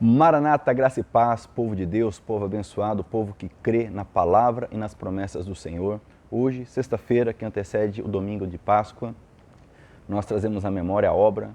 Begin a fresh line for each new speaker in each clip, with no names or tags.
Maranata, graça e paz, povo de Deus, povo abençoado, povo que crê na palavra e nas promessas do Senhor. Hoje, sexta-feira, que antecede o domingo de Páscoa, nós trazemos à memória a obra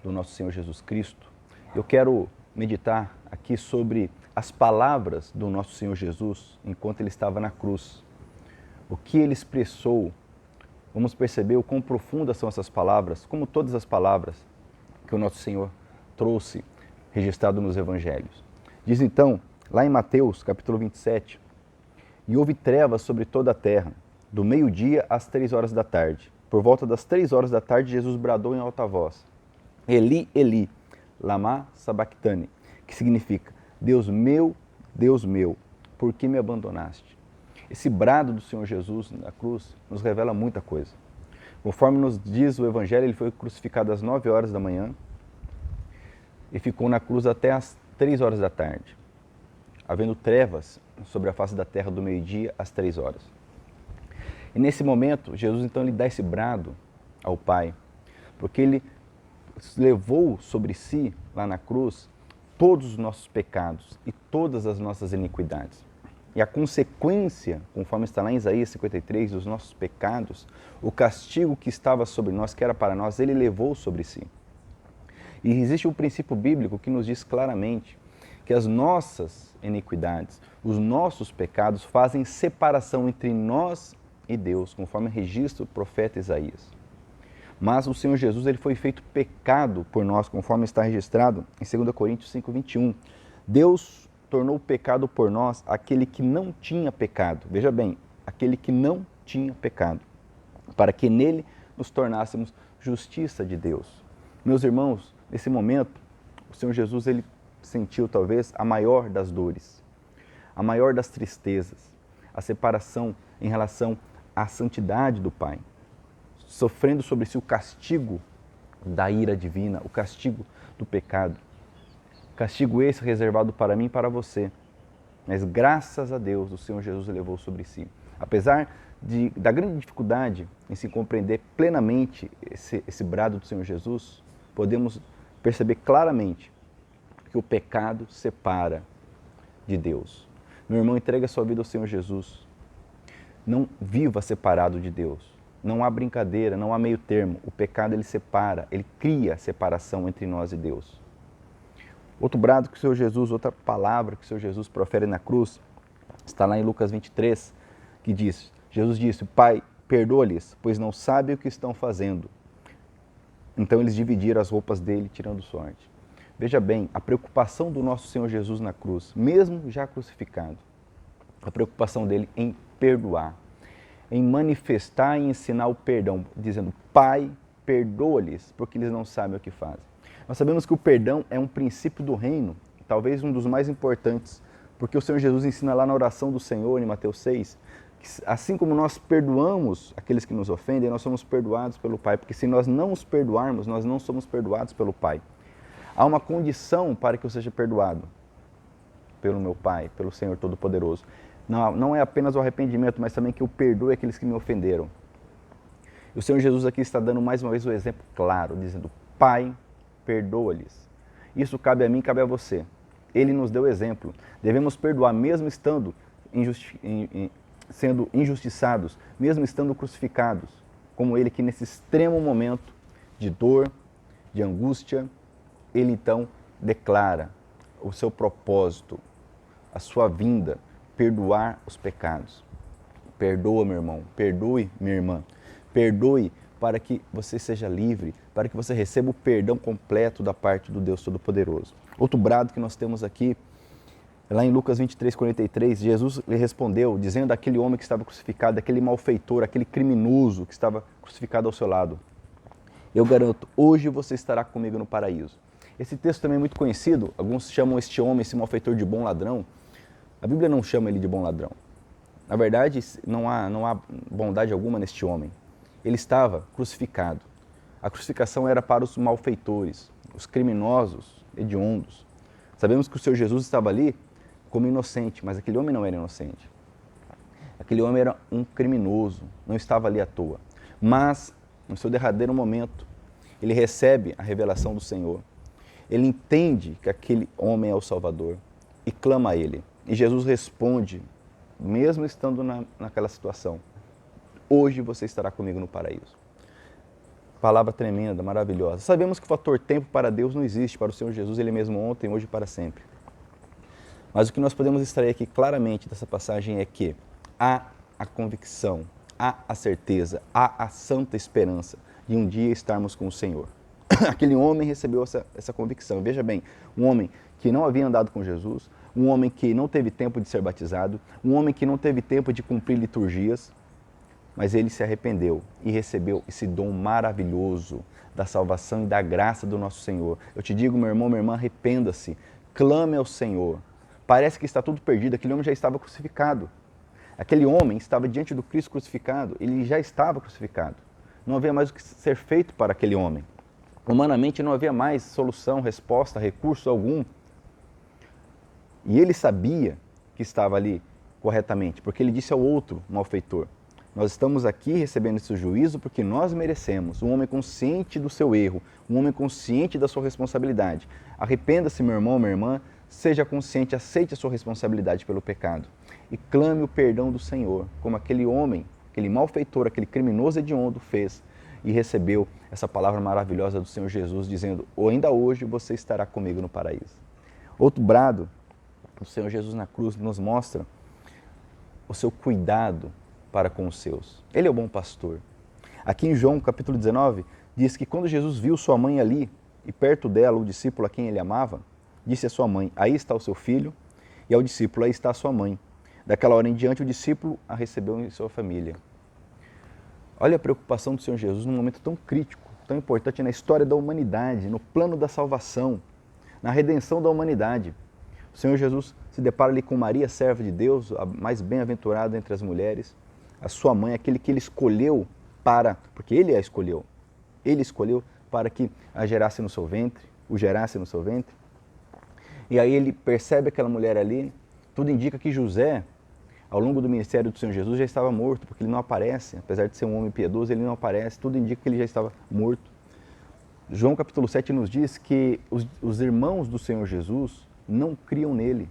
do nosso Senhor Jesus Cristo. Eu quero meditar aqui sobre as palavras do nosso Senhor Jesus enquanto ele estava na cruz. O que ele expressou, vamos perceber o quão profundas são essas palavras, como todas as palavras que o nosso Senhor trouxe registrado nos evangelhos. Diz então, lá em Mateus, capítulo 27, e houve trevas sobre toda a terra, do meio-dia às 3 horas da tarde. Por volta das 3 horas da tarde, Jesus bradou em alta voz, Eli, Eli, lama sabachthani, que significa, Deus meu, por que me abandonaste? Esse brado do Senhor Jesus na cruz nos revela muita coisa. Conforme nos diz o evangelho, ele foi crucificado às 9 horas da manhã, e ficou na cruz até às 3 horas da tarde, havendo trevas sobre a face da terra do meio-dia às 3 horas. E nesse momento, Jesus então ele dá esse brado ao Pai, porque ele levou sobre si, lá na cruz, todos os nossos pecados e todas as nossas iniquidades. E a consequência, conforme está lá em Isaías 53, dos nossos pecados, o castigo que estava sobre nós, que era para nós, ele levou sobre si. E existe um princípio bíblico que nos diz claramente que as nossas iniquidades, os nossos pecados fazem separação entre nós e Deus, conforme registra o profeta Isaías. Mas o Senhor Jesus ele foi feito pecado por nós, conforme está registrado em 2 Coríntios 5:21. Deus tornou pecado por nós aquele que não tinha pecado. Veja bem, aquele que não tinha pecado, para que nele nos tornássemos justiça de Deus. Meus irmãos, nesse momento, o Senhor Jesus ele sentiu talvez a maior das dores, a maior das tristezas, a separação em relação à santidade do Pai, sofrendo sobre si o castigo da ira divina, o castigo do pecado. Castigo esse reservado para mim e para você. Mas graças a Deus o Senhor Jesus levou sobre si. Apesar da grande dificuldade em se compreender plenamente esse brado do Senhor Jesus, podemos perceber claramente que o pecado separa de Deus. Meu irmão, entregue a sua vida ao Senhor Jesus. Não viva separado de Deus. Não há brincadeira, não há meio termo. O pecado ele separa, ele cria separação entre nós e Deus. Outro brado que o Senhor Jesus, outra palavra que o Senhor Jesus profere na cruz, está lá em Lucas 23, que diz, Jesus disse, Pai, perdoa-lhes, pois não sabem o que estão fazendo. Então eles dividiram as roupas dele, tirando sorte. Veja bem, a preocupação do nosso Senhor Jesus na cruz, mesmo já crucificado, a preocupação dele em perdoar, em manifestar e ensinar o perdão, dizendo, Pai, perdoa-lhes, porque eles não sabem o que fazem. Nós sabemos que o perdão é um princípio do reino, talvez um dos mais importantes, porque o Senhor Jesus ensina lá na oração do Senhor, em Mateus 6, que assim como nós perdoamos aqueles que nos ofendem, nós somos perdoados pelo Pai, porque se nós não os perdoarmos, nós não somos perdoados pelo Pai. Há uma condição para que eu seja perdoado pelo meu Pai, pelo Senhor Todo-Poderoso. Não é apenas o arrependimento, mas também que eu perdoe aqueles que me ofenderam. E o Senhor Jesus aqui está dando mais uma vez o exemplo claro, dizendo, Pai, perdoa-lhes. Isso cabe a mim, cabe a você. Ele nos deu exemplo. Devemos perdoar mesmo estando sendo injustiçados, mesmo estando crucificados, como ele que nesse extremo momento de dor, de angústia, ele então declara o seu propósito, a sua vinda, perdoar os pecados. Perdoa, meu irmão, perdoe, minha irmã, perdoe para que você seja livre, para que você receba o perdão completo da parte do Deus Todo-Poderoso. Outro brado que nós temos aqui, lá em Lucas 23:43, Jesus lhe respondeu, dizendo àquele homem que estava crucificado, aquele malfeitor, aquele criminoso que estava crucificado ao seu lado, eu garanto, hoje você estará comigo no paraíso. Esse texto também é muito conhecido, alguns chamam este homem, esse malfeitor, de bom ladrão. A Bíblia não chama ele de bom ladrão. Na verdade, não há bondade alguma neste homem. Ele estava crucificado. A crucificação era para os malfeitores, os criminosos, hediondos. Sabemos que o Senhor Jesus estava ali como inocente, mas aquele homem não era inocente. Aquele homem era um criminoso, não estava ali à toa. Mas, no seu derradeiro momento, ele recebe a revelação do Senhor. ele entende que aquele homem é o Salvador e clama a ele. E Jesus responde, mesmo estando naquela situação, hoje você estará comigo no paraíso. Palavra tremenda, maravilhosa. Sabemos que o fator tempo para Deus não existe, para o Senhor Jesus, Ele mesmo ontem, hoje e para sempre. Mas o que nós podemos extrair aqui claramente dessa passagem é que há a convicção, há a certeza, há a santa esperança de um dia estarmos com o Senhor. Aquele homem recebeu essa convicção. Veja bem, um homem que não havia andado com Jesus, um homem que não teve tempo de ser batizado, um homem que não teve tempo de cumprir liturgias, mas ele se arrependeu e recebeu esse dom maravilhoso da salvação e da graça do nosso Senhor. Eu te digo, meu irmão, minha irmã, arrependa-se, clame ao Senhor. Parece que está tudo perdido, aquele homem já estava crucificado. Aquele homem estava diante do Cristo crucificado, ele já estava crucificado. Não havia mais o que ser feito para aquele homem. Humanamente não havia mais solução, resposta, recurso algum. E ele sabia que estava ali corretamente, porque ele disse ao outro malfeitor: nós estamos aqui recebendo esse juízo porque nós merecemos. Um homem consciente do seu erro, um homem consciente da sua responsabilidade. Arrependa-se, meu irmão, minha irmã, seja consciente, aceite a sua responsabilidade pelo pecado e clame o perdão do Senhor, como aquele homem, aquele malfeitor, aquele criminoso hediondo fez e recebeu essa palavra maravilhosa do Senhor Jesus, dizendo: ainda hoje você estará comigo no paraíso. Outro brado do Senhor Jesus na cruz nos mostra o seu cuidado para com os seus. Ele é o bom pastor. Aqui em João capítulo 19, diz que quando Jesus viu sua mãe ali, e perto dela o discípulo a quem ele amava, disse à sua mãe: aí está o seu filho, e ao discípulo: aí está a sua mãe. Daquela hora em diante o discípulo a recebeu em sua família. Olha a preocupação do Senhor Jesus num momento tão crítico, tão importante na história da humanidade, no plano da salvação, na redenção da humanidade. O Senhor Jesus se depara ali com Maria, serva de Deus, a mais bem-aventurada entre as mulheres, a sua mãe, aquele que ele escolheu porque ele a escolheu. Ele escolheu para que a gerasse no seu ventre, o gerasse no seu ventre. E aí ele percebe aquela mulher ali, tudo indica que José, ao longo do ministério do Senhor Jesus, já estava morto, porque ele não aparece, apesar de ser um homem piedoso, ele não aparece, tudo indica que ele já estava morto. João capítulo 7 nos diz que os irmãos do Senhor Jesus não criam nele.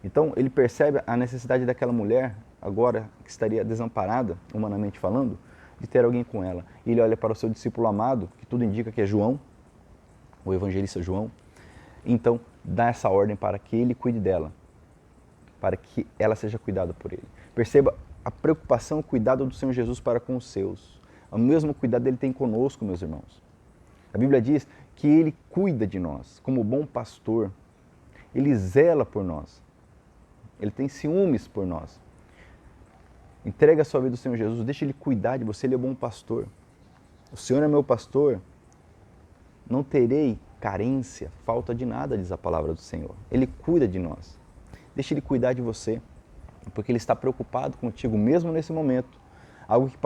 Então ele percebe a necessidade daquela mulher, agora que estaria desamparada, humanamente falando, de ter alguém com ela. E ele olha para o seu discípulo amado, que tudo indica que é João, o evangelista João, então dá essa ordem para que ele cuide dela, para que ela seja cuidada por ele. Perceba a preocupação, o cuidado do Senhor Jesus para com os seus. O mesmo cuidado ele tem conosco, meus irmãos. A Bíblia diz que ele cuida de nós, como bom pastor. Ele zela por nós. Ele tem ciúmes por nós. Entrega a sua vida ao Senhor Jesus, deixa Ele cuidar de você, Ele é bom pastor. O Senhor é meu pastor, não terei carência, falta de nada, diz a palavra do Senhor. Ele cuida de nós. Deixa Ele cuidar de você, porque Ele está preocupado contigo, mesmo nesse momento. Algo que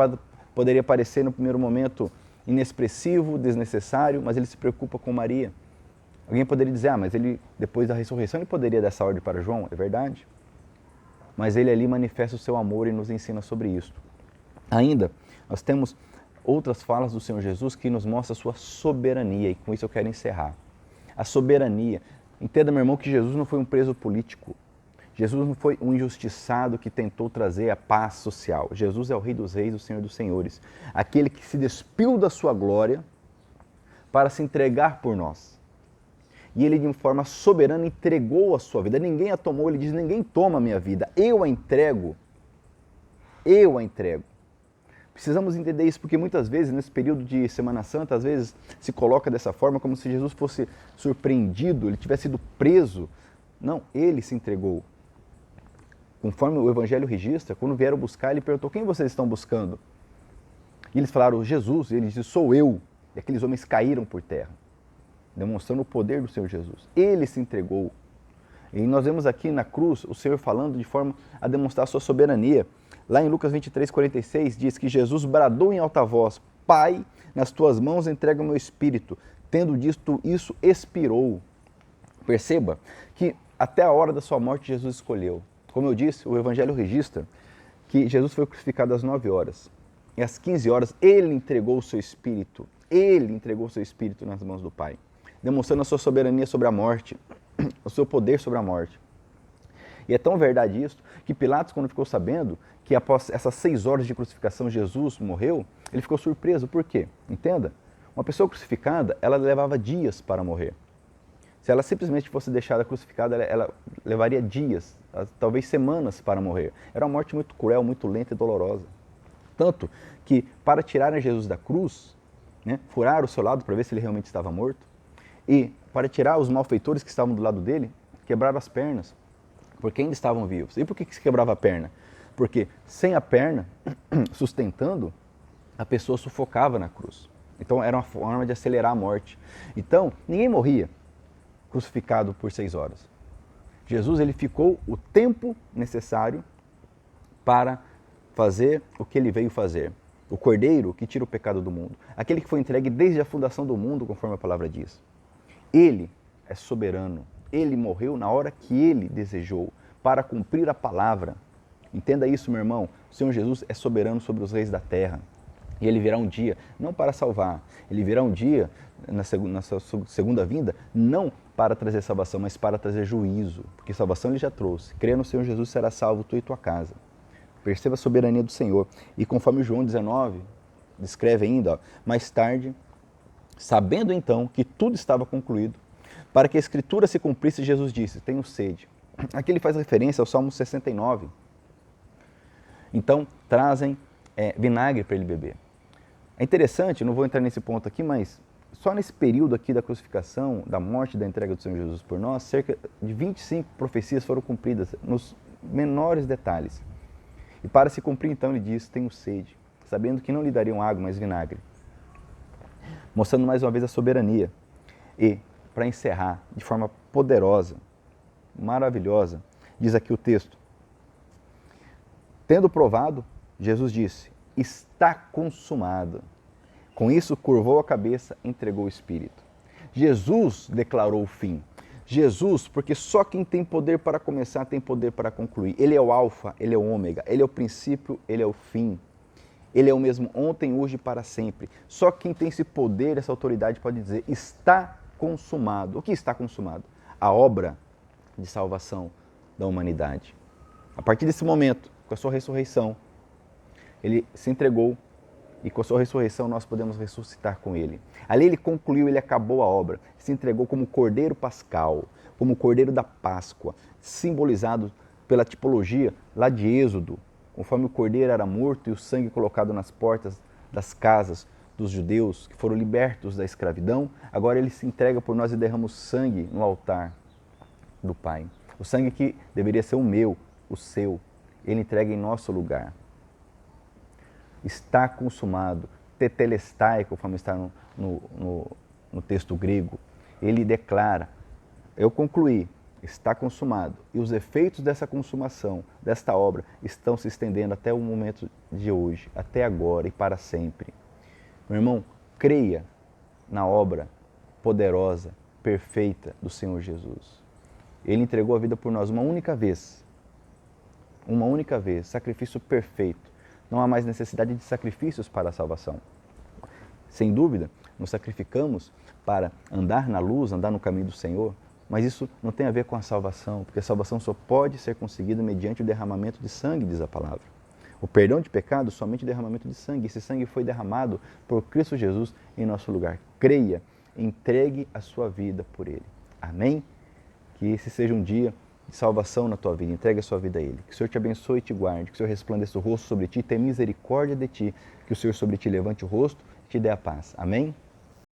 poderia parecer no primeiro momento inexpressivo, desnecessário, mas Ele se preocupa com Maria. Alguém poderia dizer: mas ele, depois da ressurreição, ele poderia dar essa ordem para João. É verdade. Mas ele ali manifesta o seu amor e nos ensina sobre isso. Ainda, nós temos outras falas do Senhor Jesus que nos mostram a sua soberania, e com isso eu quero encerrar. A soberania. Entenda, meu irmão, que Jesus não foi um preso político. Jesus não foi um injustiçado que tentou trazer a paz social. Jesus é o Rei dos Reis, o Senhor dos Senhores. Aquele que se despiu da sua glória para se entregar por nós. E ele, de forma soberana, entregou a sua vida. Ninguém a tomou, ele diz: ninguém toma a minha vida, eu a entrego. Eu a entrego. Precisamos entender isso, porque muitas vezes, nesse período de Semana Santa, às vezes se coloca dessa forma, como se Jesus fosse surpreendido, ele tivesse sido preso. Não, ele se entregou. Conforme o Evangelho registra, quando vieram buscar, ele perguntou: quem vocês estão buscando? E eles falaram: Jesus. E ele disse: sou eu. E aqueles homens caíram por terra, demonstrando o poder do Senhor Jesus. Ele se entregou. E nós vemos aqui na cruz o Senhor falando de forma a demonstrar a sua soberania. Lá em Lucas 23:46 diz que Jesus bradou em alta voz: Pai, nas tuas mãos entrego o meu espírito. Tendo dito isso, expirou. Perceba que até a hora da sua morte Jesus escolheu. Como eu disse, o Evangelho registra que Jesus foi crucificado às 9 horas. E às 15 horas ele entregou o seu espírito. Ele entregou o seu espírito nas mãos do Pai. demonstrando a sua soberania sobre a morte, o seu poder sobre a morte. E é tão verdade isso, que Pilatos, quando ficou sabendo que após essas 6 horas de crucificação Jesus morreu, ele ficou surpreso. Por quê? Entenda, uma pessoa crucificada, ela levava dias para morrer. Se ela simplesmente fosse deixada crucificada, ela levaria dias, talvez semanas para morrer. Era uma morte muito cruel, muito lenta e dolorosa. Tanto que, para tirarem Jesus da cruz, né, furaram o seu lado para ver se ele realmente estava morto, e para tirar os malfeitores que estavam do lado dele, quebraram as pernas, porque ainda estavam vivos. E por que se quebrava a perna? Porque sem a perna, sustentando, a pessoa sufocava na cruz. Então era uma forma de acelerar a morte. Então, ninguém morria crucificado por 6 horas. Jesus, ele ficou o tempo necessário para fazer o que ele veio fazer. O Cordeiro que tira o pecado do mundo. Aquele que foi entregue desde a fundação do mundo, conforme a palavra diz. Ele é soberano. Ele morreu na hora que ele desejou, para cumprir a palavra. Entenda isso, meu irmão. O Senhor Jesus é soberano sobre os reis da terra. E ele virá um dia, não para salvar, ele virá um dia, na sua segunda vinda, não para trazer salvação, mas para trazer juízo. Porque salvação ele já trouxe. Crê no Senhor Jesus, será salvo tu e tua casa. Perceba a soberania do Senhor. E conforme João 19 descreve ainda, ó, mais tarde, sabendo então que tudo estava concluído, para que a Escritura se cumprisse, Jesus disse, tenho sede. Aqui ele faz referência ao Salmo 69. Então, trazem vinagre para ele beber. É interessante, não vou entrar nesse ponto aqui, mas só nesse período aqui da crucificação, da morte e da entrega do Senhor Jesus por nós, cerca de 25 profecias foram cumpridas, nos menores detalhes. E para se cumprir, então, ele diz, tenho sede, sabendo que não lhe dariam água, mas vinagre. Mostrando mais uma vez a soberania. E, para encerrar, de forma poderosa, maravilhosa, diz aqui o texto, tendo provado, Jesus disse, está consumado. Com isso, curvou a cabeça e entregou o Espírito. Jesus declarou o fim. Jesus, porque só quem tem poder para começar tem poder para concluir. Ele é o alfa, ele é o ômega, ele é o princípio, ele é o fim. Ele é o mesmo ontem, hoje e para sempre. Só quem tem esse poder, essa autoridade pode dizer, está consumado. O que está consumado? A obra de salvação da humanidade. A partir desse momento, com a sua ressurreição, ele se entregou e com a sua ressurreição nós podemos ressuscitar com ele. Ali ele concluiu, ele acabou a obra, se entregou como Cordeiro Pascal, como Cordeiro da Páscoa, simbolizado pela tipologia lá de Êxodo, conforme o Cordeiro era morto e o sangue colocado nas portas das casas dos judeus que foram libertos da escravidão, agora ele se entrega por nós e derrama o sangue no altar do Pai. O sangue que deveria ser o meu, o seu, ele entrega em nosso lugar. Está consumado, tetelestai, conforme está no texto grego. Ele declara, eu concluí, está consumado. E os efeitos dessa consumação, desta obra, estão se estendendo até o momento de hoje, até agora e para sempre. Meu irmão, creia na obra poderosa, perfeita do Senhor Jesus. Ele entregou a vida por nós uma única vez, sacrifício perfeito. Não há mais necessidade de sacrifícios para a salvação. Sem dúvida, nos sacrificamos para andar na luz, andar no caminho do Senhor, mas isso não tem a ver com a salvação, porque a salvação só pode ser conseguida mediante o derramamento de sangue, diz a palavra. O perdão de pecados, somente o derramamento de sangue. Esse sangue foi derramado por Cristo Jesus em nosso lugar. Creia, entregue a sua vida por Ele. Amém? Que esse seja um dia de salvação na tua vida, entregue a sua vida a Ele. Que o Senhor te abençoe e te guarde, que o Senhor resplandeça o rosto sobre ti, tenha misericórdia de ti, que o Senhor sobre ti levante o rosto e te dê a paz. Amém?